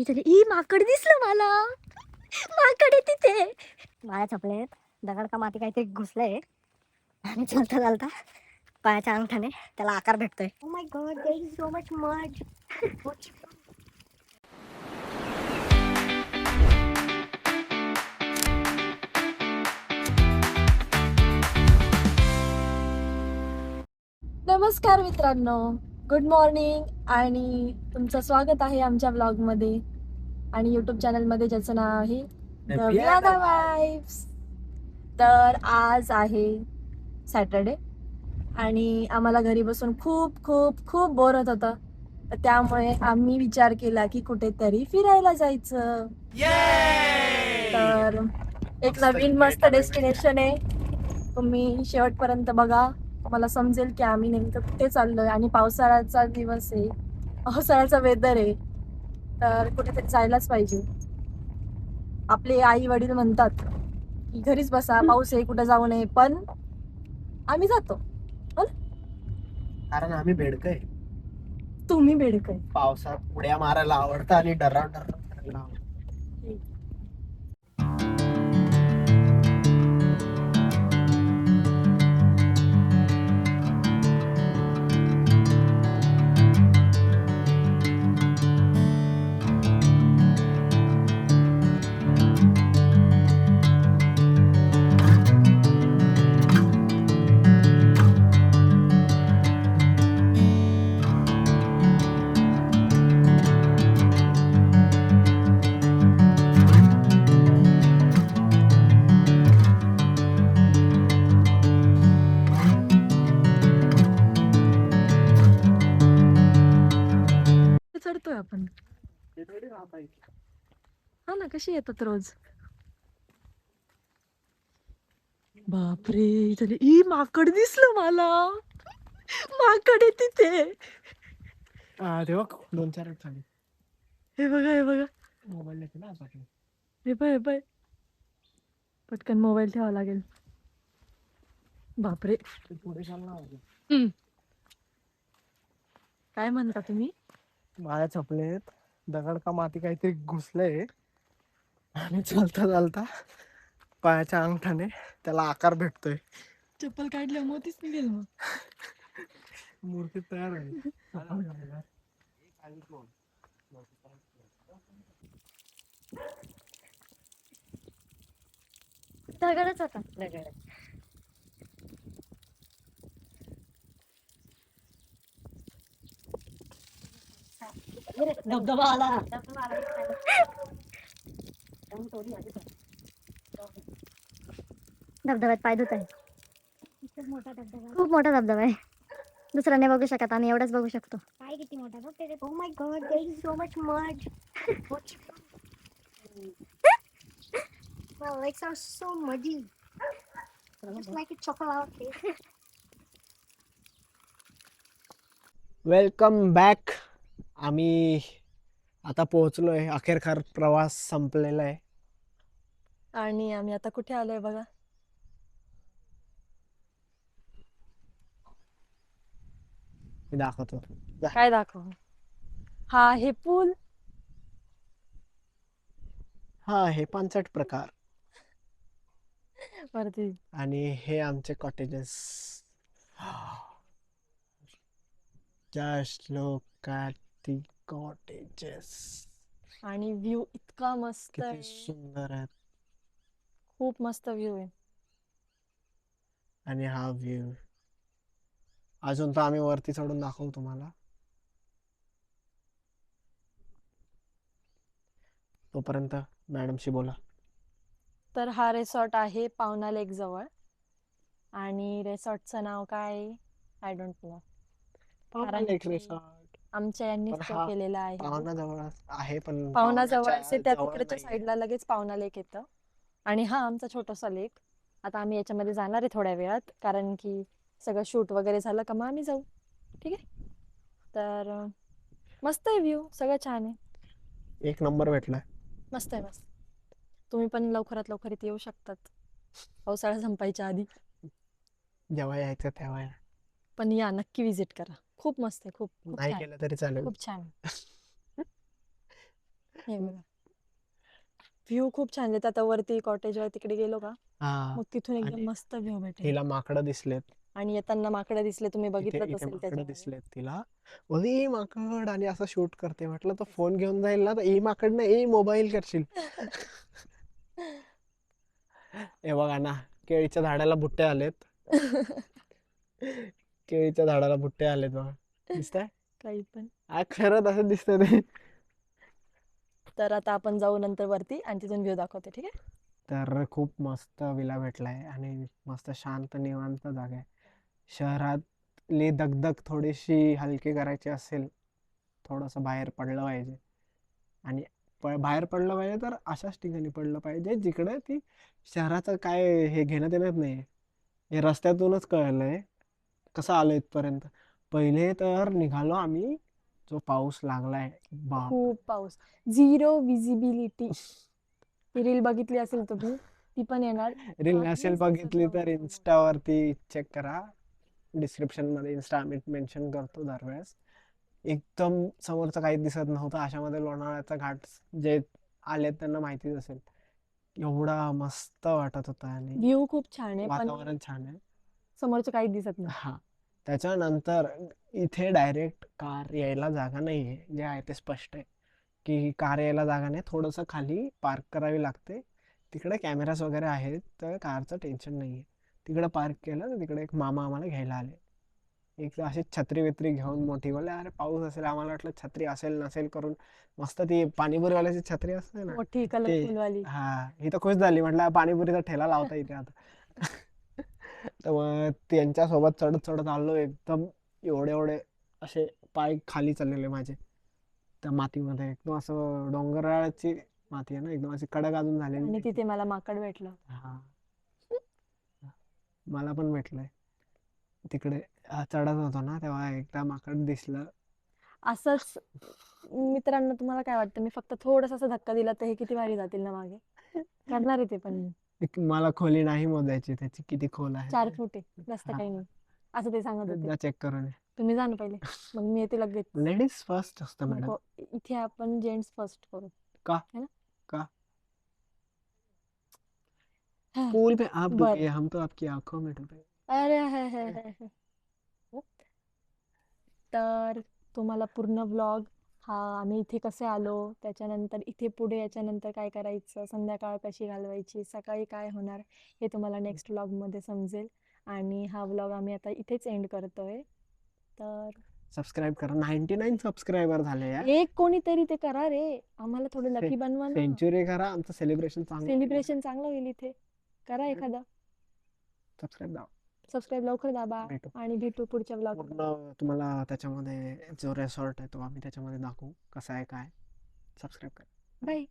इथे ई माकड दिसलं मला. माकड आहे तिथे. माया छपलेत दगड का माती काहीतरी घुसलंय आणि चालता चालता पायाच्या अंगठाने त्याला आकार भेटतोय. Oh my god, there is so much mud. नमस्कार मित्रांनो, गुड मॉर्निंग आणि तुमचं स्वागत आहे आमच्या ब्लॉगमध्ये आणि यूट्यूब चॅनलमध्ये ज्याचं नाव आहे द वियाना वाइब्स. तर आज आहे सॅटरडे आणि आम्हाला घरी बसून खूप खूप खूप बोर होत होतं, तर त्यामुळे आम्ही विचार केला की कुठेतरी फिरायला जायचं. तर एक नवीन मस्त डेस्टिनेशन आहे, तुम्ही शेवटपर्यंत बघा, मला समजेल की आम्ही नेमकं कुठे चाललोय. आणि पावसाळ्याचा दिवस आहे, पावसाळ्याचा वेदर आहे, तर कुठेतरी जायलाच पाहिजे. आपले आई वडील म्हणतात की घरीच बसा, पाऊस आहे, कुठे जाऊ नये, पण आम्ही जातो. हो ना? कारण आम्ही बेडकं आहे. तुम्ही बेडकं. पावसात उड्या मारायला आवडतं आणि डराव करायला आवडतं. चढतोय आपण. हा ना, कशी येतात रोज. बापरे, इथे ई माकड दिसलं मला. माकड आहे तिथे. ते बघ 2-4 झाले. हे बघा, हे बघा, मोबाईल ना पाठवून. हे पाय, हे पाय. पटकन मोबाईल ठेवावा लागेल. बापरे. ते पुढे चाल ना. काय म्हणता तुम्ही? माझ्या छपलेत दगड का माती काहीतरी घुसलंय आणि चालता चालता पायाच्या अंगठाने त्याला आकार भेटतोय. चप्पल काढल्या मोतीच निघेल मग. मूर्ती तयार आहे. दगडच होता. दगड. धबधबा आला. धबधब्यात पाय धुत आहे. खूप मोठा धबधबा आहे. दुसरा नाही बघू शकत, आम्ही एवढंच बघू शकतो. काय किती मोठा बघ ते. Oh my god, there is so much mud. My legs are so muddy. Just like a chocolate. Welcome back. आम्ही आता पोहोचलोय. अखेरकार प्रवास संपलेला आहे. आणि आम्ही आता कुठे आलोय बघा. मी दाखवतो. जा. काय दाखव. हा आहे पूल. हा हे 65 प्रकार वरती. आणि हे आमचे cottages. Just look at the cottages. आणि व्ह्यू इतका मस्त किती आहे, सुंदर आहेत. खूप मस्त व्ह्यू आहे. आणि हा व्ह्यू अजून तर आम्ही वरती चढून दाखवू तुम्हाला. तोपर्यंत मॅडमशी बोला. तर हा रिसॉर्ट आहे पावना लेक जवळ आणि रिसॉर्टचं नाव काय आय डोंट नो, कारण एक की रिसॉर्ट आमच्या यांनीच पण तो हा केलेला आहे. पावना जवळ आहे पण पावना जवळ पावनाच्या असे त्या जवळ तिकडच्या नाहीये. साईडला लगेच पावना लेक येतं. आणि हा आमचा छोटासा लेक. आता आम्ही याच्यामध्ये जाणार आहे थोड्या वेळात, कारण की सगळं शूट वगैरे झालं का मग आम्ही जाऊ. ठीक आहे. तर मस्त आहे व्ह्यू, सगळं छान आहे, एक नंबर भेटलाय. मस्त आहे, मस्त. तुम्ही पण लवकरात लवकर इथे येऊ शकतात, पावसाळा संपायच्या आधी. जेव्हा यायचं तेव्हा या. पण या, नक्की विजिट करा. खूप मस्त आहे, खूप खूप नाही छान, केलं तरी चालेल. खूप छान. हे बघा व्ह्यू खूप छान येतात. आता वरती कॉटेजवर तिकडे गेलो का हा मग तिथून एकदम आणि मस्त व्ह्यू भेटेल. हिला माकडं दिसलेत. आणि येताना माकडे दिसले, तुम्ही इथे बघितलंच इथे असेल माकडं त्याच्यामध्ये. दिसलेत तिला. बोलली माकड आणि असं शूट करते. म्हटलं तो फोन घेऊन जाईल ना तर माकड नाही मोबाईल करशील. हे बघा ना केळीच्या झाडाला बुट्टे आलेत. केळीच्या झाडाला बुट्टे आलेत बघा. दिसतंय? काही पण. खरंच असं दिसतंय ते. तर आता आपण जाऊ नंतर वरती आणि तिथून व्ह्यू दाखवते, ठीक आहे? तर खूप मस्त विला भेटलाय आणि मस्त शांत निवांत जागा आहे. शहरातली दगदग थोडीशी हलकी करायची असेल, थोडंसं बाहेर पडलं पाहिजे. आणि बाहेर पडलं पाहिजे तर अशाच ठिकाणी पडलं पाहिजे जिकडे ती शहराचं काय हे घेणं देणंच नाही. हे रस्त्यातूनच कळलंय कसं आलो इथपर्यंत. पहिले तर निघालो आम्ही, जो पाऊस लागलाय बाप. खूप पाऊस, 0 विजिबिलिटी. ती रील बघितली असेल तुम्ही, ती पण येणार. रील नसेल काहीच दिसत बघितली तर नव्हतं. इन्स्टावरती चेक करा. डिस्क्रिप्शन मध्ये इन्स्टा आम्ही मेन्शन करतो दरवेळेस. एकदम समोरचं काहीच दिसत नव्हतं. अशामध्ये लोणावळ्याचा घाट जे आले त्यांना माहितीच असेल. एवढा मस्त वाटत होता आणि व्ह्यू खूप छान आहे, पण वातावरण छान आहे. समोरचं काहीच दिसत नाही. हा त्याच्यानंतर इथे डायरेक्ट कार यायला जागा नाहीये. जे आहे ते स्पष्ट आहे की कार यायला जागा नाही. थोडंसं खाली पार्क करावी लागते. तिकडे कॅमेराज वगैरे आहेत तर कारचं टेन्शन नाहीये. तिकडे पार्क केलं तर तिकडे एक मामा आम्हाला घ्यायला आले. एक अशी छत्री बित्री घेऊन मोठी. बोलले अरे पाऊस असेल. आम्हाला वाटलं छत्री असेल नसेल करून मस्त ती पाणीपुरीवाल्याची छत्री असते ना मोठी ते. कलरफुल वाली. हा ही तर खुश झाली. म्हटलं पाणीपुरीचा ठेला लावता इथे आता. तर मग त्यांच्यासोबत चढत चढत आलो. एकदम एवढे एवढे असे पाय खाली चाललेले माझे त्या मातीमध्ये. एकदम असं डोंगराची माती आहे ना, एकदम अशी कडक अजून झालेली आणि नाही. तिथे मला माकड भेटलं. हा मला पण भेटलंय तिकडे. चढत होतो ना तेव्हा एकदा माकड दिसलं. असंच मित्रांनो, तुम्हाला काय वाटतं? मी फक्त थोडासा असा धक्का दिला तर हे किती भारी जातील ना मागे. करणार आहे ते पण मी. मला खोली नाही मोजायची त्याची किती खोल आहे 4 ते. फूट आहे, जास्त हा काही नाही. असं ते सांगत होते. जा चेक करून तुम्ही जा ना पहिले, मग मी येते लगेच. लेडीज फर्स्ट असतं मॅडम. नको, इथे आपण जेंट्स फर्स्ट करू, का है ना? का हा, पूल पे आप बर. डूबे हम तो आपकी आंखों में डूबे. अरे हे. तर तुम्हाला पूर्ण व्लॉग हा आम्ही इथे कसे आलो, त्याच्यानंतर इथे पुढे याच्यानंतर काय करायचं, संध्याकाळ कशी घालवायची, सकाळी काय होणार, हे तुम्हाला नेक्स्ट व्लॉगमध्ये समजेल. आणि हा व्लॉग आम्ही आता इथेच एंड करतोय. तर सबस्क्राईब करा. 99 सबस्क्रायबर झाले यार. एक कोणीतरी ते करा रे, आम्हाला थोडं लकी बनवा ना. सेंचुरी करा. आमचं सेलिब्रेशन चांगलं होईल. सेलिब्रेशन चांगलं होईल इथे. करा एखादा सबस्क्राईब दाबा. सबस्क्राईब, लवकर दाबा. भेटू आणि भेटू पुढच्या व्लॉग. पूर्ण तुम्हाला त्याच्यामध्ये जो रेसॉर्ट आहे तो आम्ही त्याच्यामध्ये दाखवू कसा आहे काय. सबस्क्राईब करा. बाय.